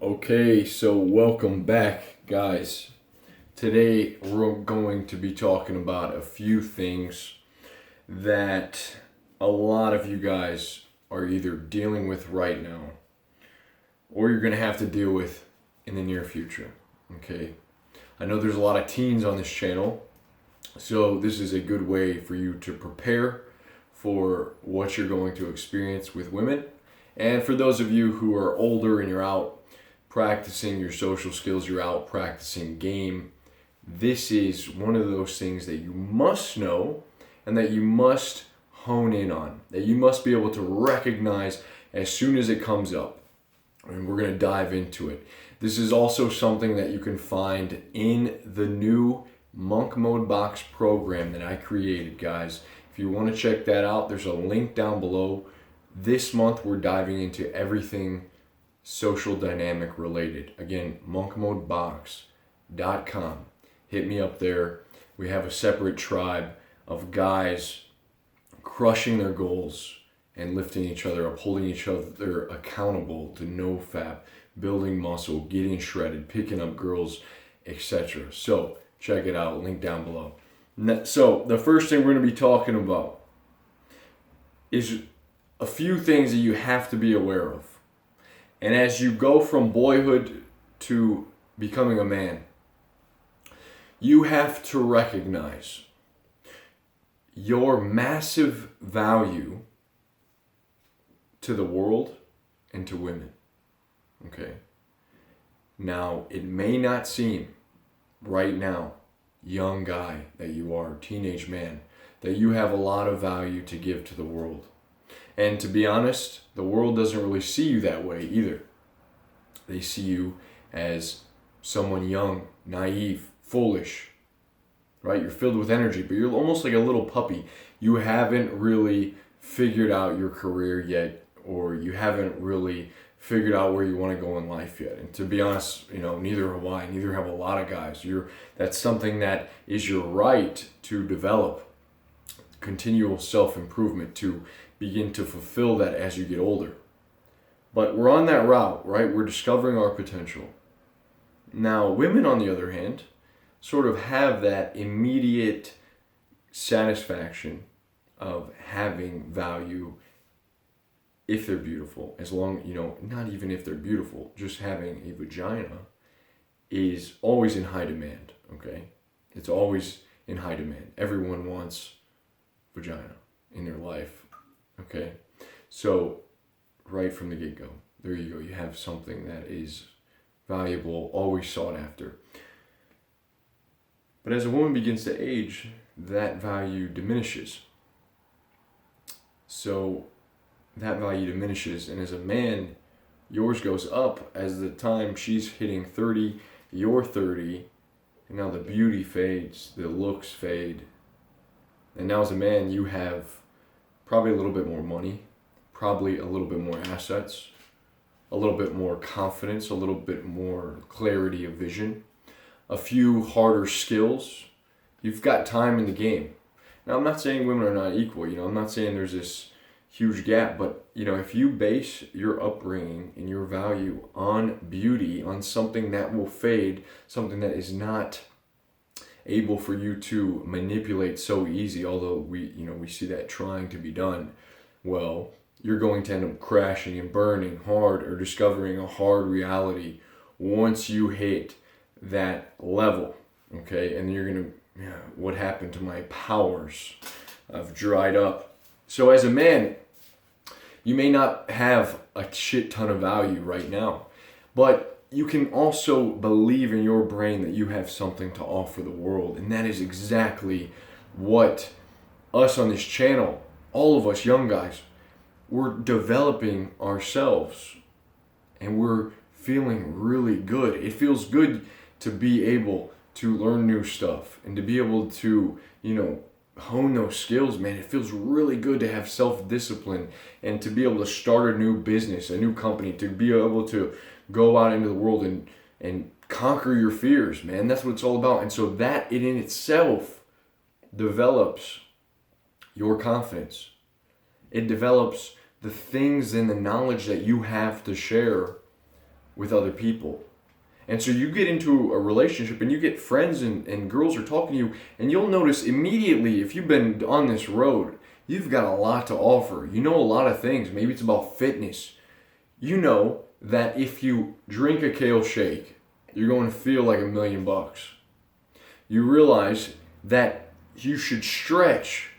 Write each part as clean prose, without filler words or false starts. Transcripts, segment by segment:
Okay, so welcome back, guys. Today we're going to be talking about a few things that a lot of you guys are either dealing with right now or you're going to have to deal with in the near future. Okay, I know there's a lot of teens on this channel, so this is a good way for you to prepare for what you're going to experience with women. And for those of you who are older and you're out practicing your social skills, you're out practicing game, this is one of those things that you must know and that you must hone in on, that you must be able to recognize as soon as it comes up. And we're going to dive into it. This is also something that you can find in the new Monk Mode Box program that I created, guys. If you want to check that out, there's a link down below. This month we're diving into everything social dynamic related. Again, monkmodebox.com. Hit me up there. We have a separate tribe of guys crushing their goals and lifting each other up, holding each other accountable to no fap, building muscle, getting shredded, picking up girls, etc. So check it out, link down below. So the first thing we're going to be talking about is a few things that you have to be aware of. And as you go from boyhood to becoming a man, you have to recognize your massive value to the world and to women. Okay? Now, it may not seem right now, young guy that you are, teenage man, that you have a lot of value to give to the world. And to be honest, the world doesn't really see you that way either. They see you as someone young, naive, foolish, right? You're filled with energy, but you're almost like a little puppy. You haven't really figured out your career yet, or you haven't really figured out where you want to go in life yet. And to be honest, neither have I, neither have a lot of guys. That's something that is your right to develop, continual self-improvement, to begin to fulfill that as you get older. But we're on that route, right? We're discovering our potential. Now, women, on the other hand, sort of have that immediate satisfaction of having value if they're beautiful. As long, not even if they're beautiful, just having a vagina is always in high demand, okay? It's always in high demand. Everyone wants vagina in their life. Okay, so right from the get-go, there you go. You have something that is valuable, always sought after. But as a woman begins to age, that value diminishes. So that value diminishes, and as a man, yours goes up as the time she's hitting 30, you're 30, and now the beauty fades, the looks fade. And now as a man, you have probably a little bit more money, probably a little bit more assets, a little bit more confidence, a little bit more clarity of vision, a few harder skills. You've got time in the game. Now, I'm not saying women are not equal. I'm not saying there's this huge gap, but if you base your upbringing and your value on beauty, on something that will fade, something that is not able for you to manipulate so easy, although we see that trying to be done, well, you're going to end up crashing and burning hard, or discovering a hard reality once you hit that level, okay? And you're going to, what happened to my powers? I've dried up. So as a man, you may not have a shit ton of value right now, but you can also believe in your brain that you have something to offer the world. And that is exactly what us on this channel, all of us young guys, we're developing ourselves, and we're feeling really good. It feels good to be able to learn new stuff and to be able to, hone those skills, man. It feels really good to have self-discipline and to be able to start a new business, a new company, to be able to go out into the world and conquer your fears, man. That's what it's all about. And so that in itself develops your confidence. It develops the things and the knowledge that you have to share with other people. And so you get into a relationship and you get friends and girls are talking to you, and you'll notice immediately, if you've been on this road, you've got a lot to offer. You know a lot of things. Maybe it's about fitness. You know that if you drink a kale shake, you're going to feel like $1,000,000. You realize that you should stretch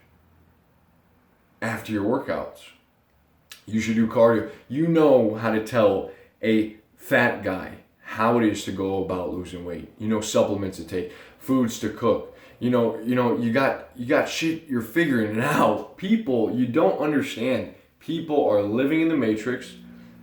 after your workouts. You should do cardio. You know how to tell a fat guy how it is to go about losing weight. You know supplements to take, foods to cook. You got shit, you're figuring it out. People, you don't understand. People are living in the matrix.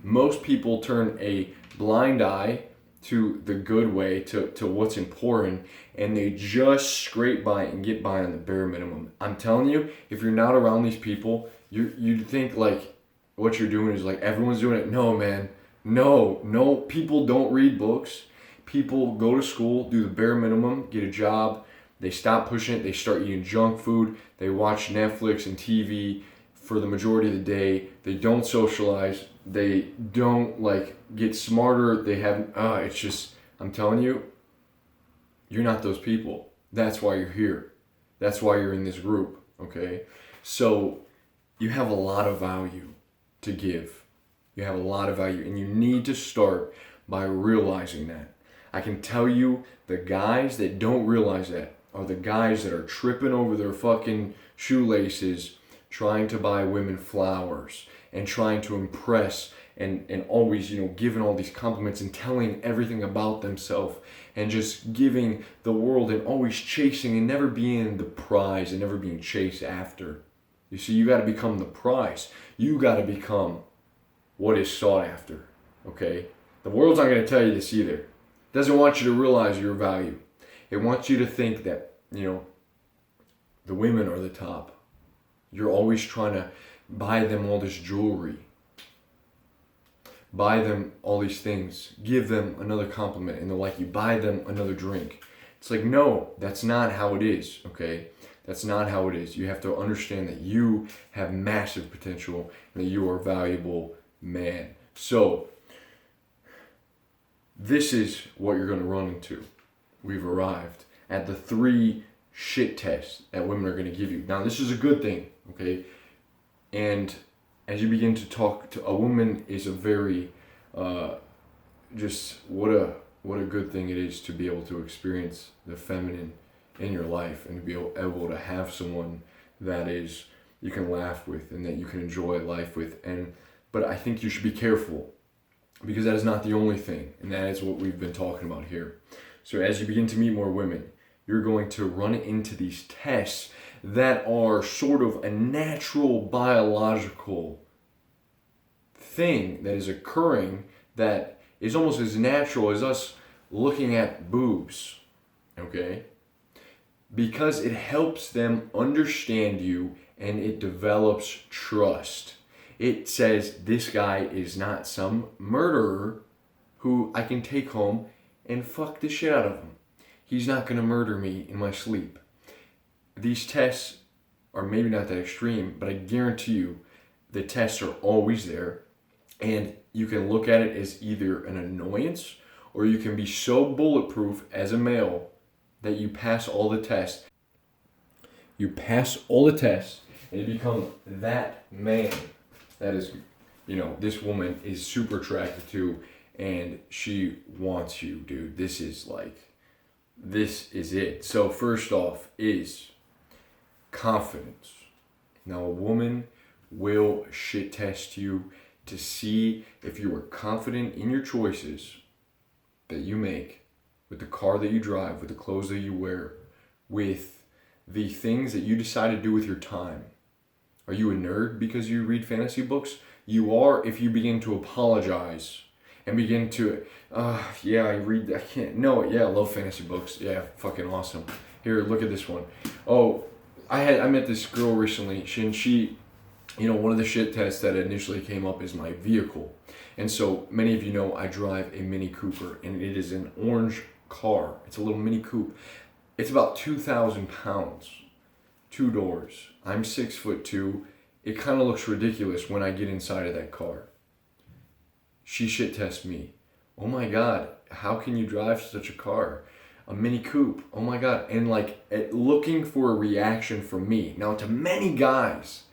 Most people turn a blind eye to the good way, to what's important, and they just scrape by and get by on the bare minimum. I'm telling you, if you're not around these people, you think like what you're doing is like everyone's doing it. No, man. No. People don't read books. People go to school, do the bare minimum, get a job. They stop pushing it. They start eating junk food. They watch Netflix and TV for the majority of the day. They don't socialize. They don't get smarter. They have, it's just, I'm telling you, you're not those people. That's why you're here. That's why you're in this group, okay? So you have a lot of value to give. You have a lot of value, and you need to start by realizing that. I can tell you, the guys that don't realize that are the guys that are tripping over their fucking shoelaces trying to buy women flowers and trying to impress and always, giving all these compliments and telling everything about themselves and just giving the world and always chasing and never being the prize and never being chased after. You see, you got to become the prize. You got to become what is sought after, okay? The world's not going to tell you this either. It doesn't want you to realize your value. It wants you to think that, the women are the top. You're always trying to buy them all this jewelry. Buy them all these things. Give them another compliment and they're like, you buy them another drink. It's like, no, that's not how it is, okay? That's not how it is. You have to understand that you have massive potential and that you are a valuable man. So, this is what you're going to run into. We've arrived at the 3 shit tests that women are going to give you. Now, this is a good thing, okay? And as you begin to talk to a woman, is a very, just what a good thing it is to be able to experience the feminine in your life and to be able to have someone that is you can laugh with and that you can enjoy life with. But I think you should be careful, because that is not the only thing, and that is what we've been talking about here. So as you begin to meet more women, you're going to run into these tests that are sort of a natural biological thing that is occurring that is almost as natural as us looking at boobs, okay? Because it helps them understand you and it develops trust. It says this guy is not some murderer who I can take home and fuck the shit out of him. He's not going to murder me in my sleep. These tests are maybe not that extreme, but I guarantee you the tests are always there, and you can look at it as either an annoyance or you can be so bulletproof as a male that you pass all the tests. You pass all the tests and you become that man that is, this woman is super attracted to and she wants you, dude. This is it. So first off is confidence. Now a woman will shit test you to see if you are confident in your choices that you make, with the car that you drive, with the clothes that you wear, with the things that you decide to do with your time. Are you a nerd because you read fantasy books? You are if you begin to apologize and begin to, I love fantasy books. Yeah, fucking awesome. Here, look at this one. Oh, I met this girl recently. She, one of the shit tests that initially came up is my vehicle. And so many of you know I drive a Mini Cooper, and it is an orange car. It's a little Mini Coupe. It's about 2,000 pounds, 2 doors. I'm 6'2". It kind of looks ridiculous when I get inside of that car. She shit tests me. Oh my God, how can you drive such a car? A Mini Coupe. Oh my God. And like looking for a reaction from me. Now, to many guys,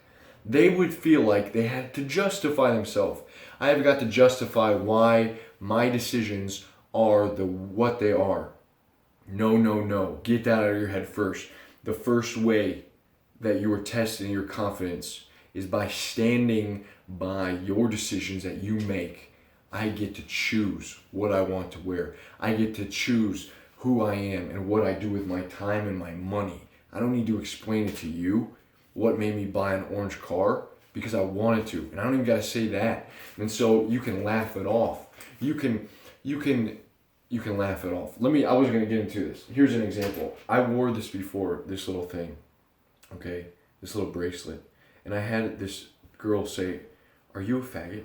they would feel like they had to justify themselves. I have got to justify why my decisions are what they are. No, no, no. Get that out of your head first. The first way that you are testing your confidence is by standing by your decisions that you make. I get to choose what I want to wear. I get to choose who I am and what I do with my time and my money. I don't need to explain it to you what made me buy an orange car because I wanted to. And I don't even gotta say that. And so you can laugh it off. You can laugh it off. I was gonna get into this. Here's an example. I wore this before, this little thing. Okay? This little bracelet. And I had this girl say, "Are you a faggot?"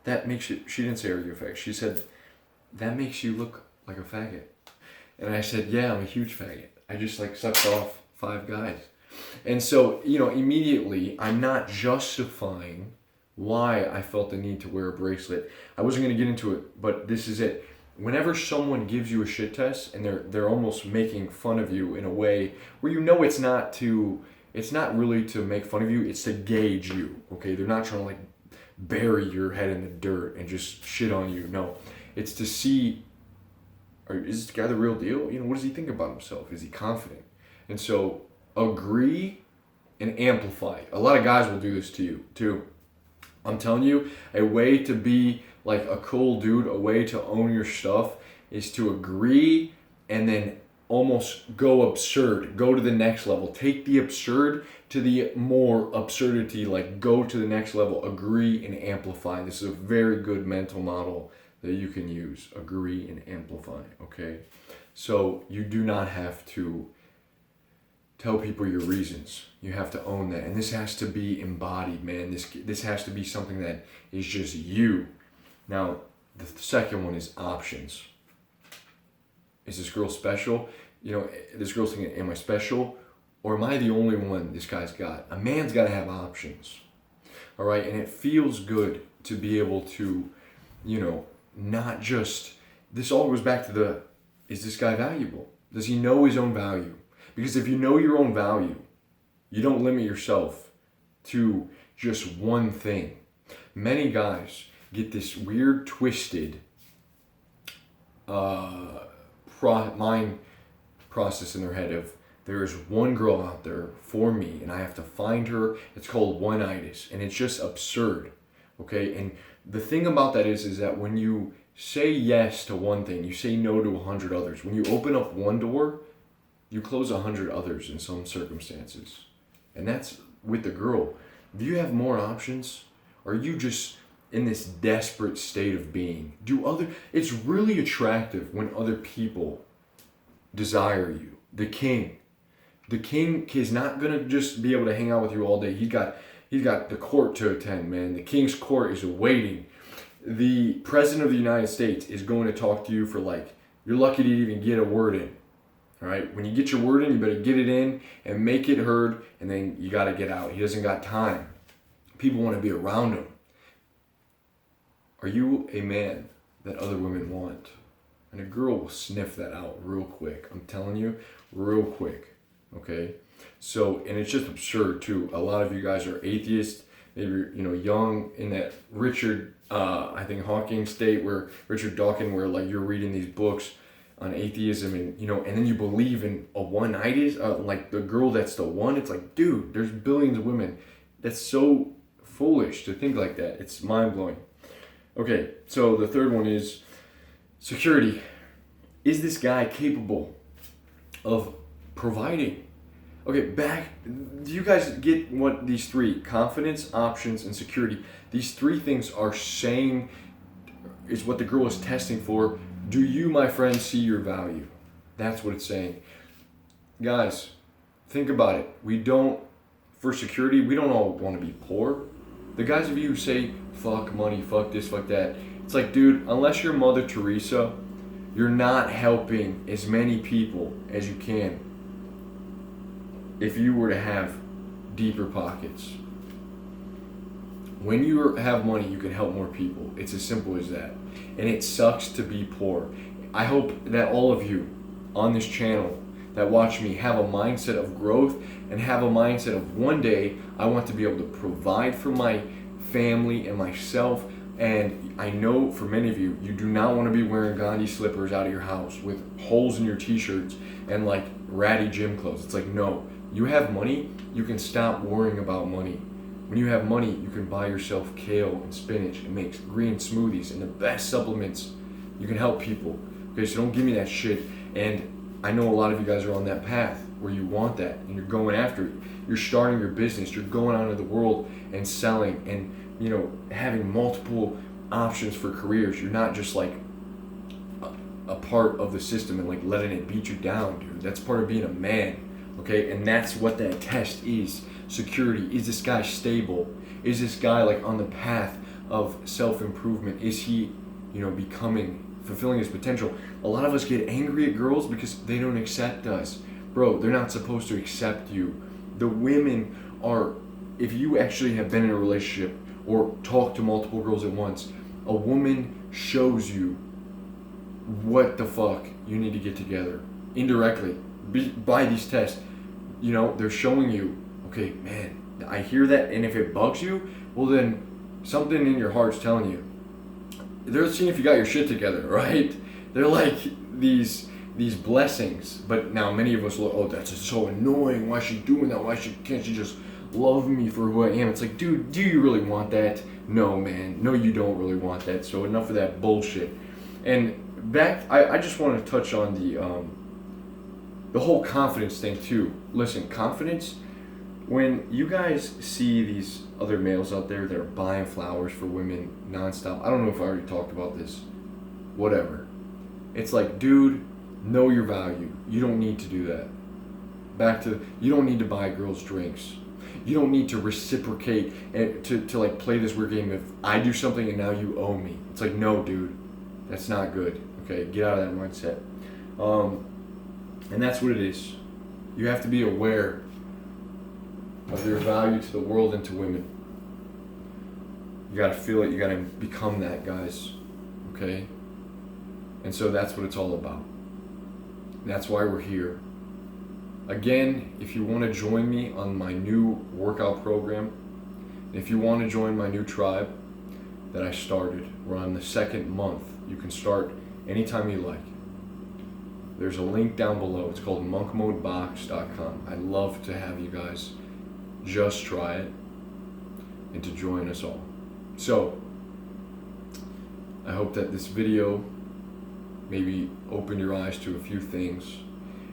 That makes you, she didn't say, "Are you a faggot?" She said, "That makes you look like a faggot." And I said, "Yeah, I'm a huge faggot. I just like sucked off 5 guys." And so, immediately I'm not justifying why I felt the need to wear a bracelet. I wasn't going to get into it, but this is it. Whenever someone gives you a shit test and they're almost making fun of you in a way where it's not really to make fun of you, it's to gauge you. Okay? They're not trying to like bury your head in the dirt and just shit on you. No. It's to see, is this guy the real deal? What does he think about himself? Is he confident? And so agree and amplify. A lot of guys will do this to you too. I'm telling you, a way to be like a cool dude, a way to own your stuff is to agree and then almost go absurd, go to the next level. Take the absurd to the more absurdity, like go to the next level, agree and amplify. This is a very good mental model that you can use. Agree and amplify, okay? So you do not have to tell people your reasons. You have to own that. And this has to be embodied, man. This has to be something that is just you. Now, the second one is options. Is this girl special? This girl's thinking, am I special? Or am I the only one this guy's got? A man's got to have options. All right? And it feels good to be able to, not just, this all goes back to is this guy valuable? Does he know his own value? Because if you know your own value, you don't limit yourself to just one thing. Many guys get this weird, twisted mind process in their head of, there is one girl out there for me and I have to find her. It's called one-itis and it's just absurd. Okay? And the thing about that is that when you say yes to one thing, you say no to 100 others. When you open up one door, you close 100 others in some circumstances. And that's with the girl. Do you have more options? Are you just in this desperate state of being? It's really attractive when other people desire you. The king is not gonna just be able to hang out with you all day. He's got the court to attend, man. The king's court is awaiting. The president of the United States is going to talk to you for you're lucky to even get a word in. All right, when you get your word in, you better get it in and make it heard, and then you got to get out. He doesn't got time. People want to be around him. Are you a man that other women want? And a girl will sniff that out real quick. I'm telling you, real quick. Okay? So, and it's just absurd too. A lot of you guys are atheists. Maybe you're, young in that Richard, I think Hawking state where Richard Dawkins, where you're reading these books on atheism and and then you believe in a one-itis, like the girl that's the one. It's like, dude, there's billions of women. That's so foolish to think like that. It's mind-blowing. Okay, so the third one is security. Is this guy capable of providing? Okay, do you guys get what these three, confidence, options, and security, these three things are saying is what the girl is testing for? Do you, my friend, see your value? That's what it's saying. Guys, think about it. For security, we don't all want to be poor. The guys of you who say, fuck money, fuck this, fuck that, it's like, dude, unless you're Mother Teresa, you're not helping as many people as you can if you were to have deeper pockets. When you have money, you can help more people. It's as simple as that. And it sucks to be poor. I hope that all of you on this channel that watch me have a mindset of growth and have a mindset of one day I want to be able to provide for my family and myself. And I know for many of you, you do not want to be wearing Gandhi slippers out of your house with holes in your t-shirts and like ratty gym clothes. It's like, no, you have money, you can stop worrying about money. When you have money, you can buy yourself kale and spinach and make green smoothies and the best supplements. You can help people. Okay, so don't give me that shit. And I know a lot of you guys are on that path where you want that and you're going after it. You're starting your business, you're going out into the world and selling and, you know, having multiple options for careers. You're not just like a part of the system and like letting it beat you down, dude. That's part of being a man. Okay, and that's what that test is. Security. Is this guy stable? Is this guy like on the path of self-improvement? Is he, you know, fulfilling his potential? A lot of us get angry at girls because they don't accept us. Bro, they're not supposed to accept you. The women are, if you actually have been in a relationship or talk to multiple girls at once, a woman shows you what the fuck you need to get together indirectly by these tests. You know, they're showing you, okay, man, I hear that, and if it bugs you, well then something in your heart's telling you. They're seeing if you got your shit together, right? They're like these blessings. But now many of us look, oh, that's just so annoying. Why is she doing that? Can't she just love me for who I am? It's like, dude, do you really want that? No, man. No, you don't really want that. So enough of that bullshit. And back, I just want to touch on the whole confidence thing too. Listen, confidence, when you guys see these other males out there that are buying flowers for women nonstop, I don't know if I already talked about this, whatever. It's like, dude, know your value. You don't need to do that. You don't need to buy girls drinks. You don't need to reciprocate and to like play this weird game of I do something and now you owe me. It's like, no, dude, that's not good. Okay, get out of that mindset. And that's what it is. You have to be aware of your value to the world and to women. You gotta feel it, you gotta become that, guys. Okay? And so that's what it's all about. That's why we're here. Again, if you want to join me on my new workout program, if you want to join my new tribe that I started, we're on the second month. You can start anytime you like. There's a link down below. It's called monkmodebox.com. I'd love to have you guys just try it and to join us all. So, I hope that this video maybe opened your eyes to a few things.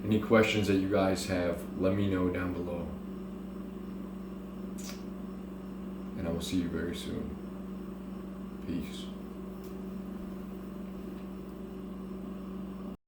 Any questions that you guys have, let me know down below. And I will see you very soon. Peace.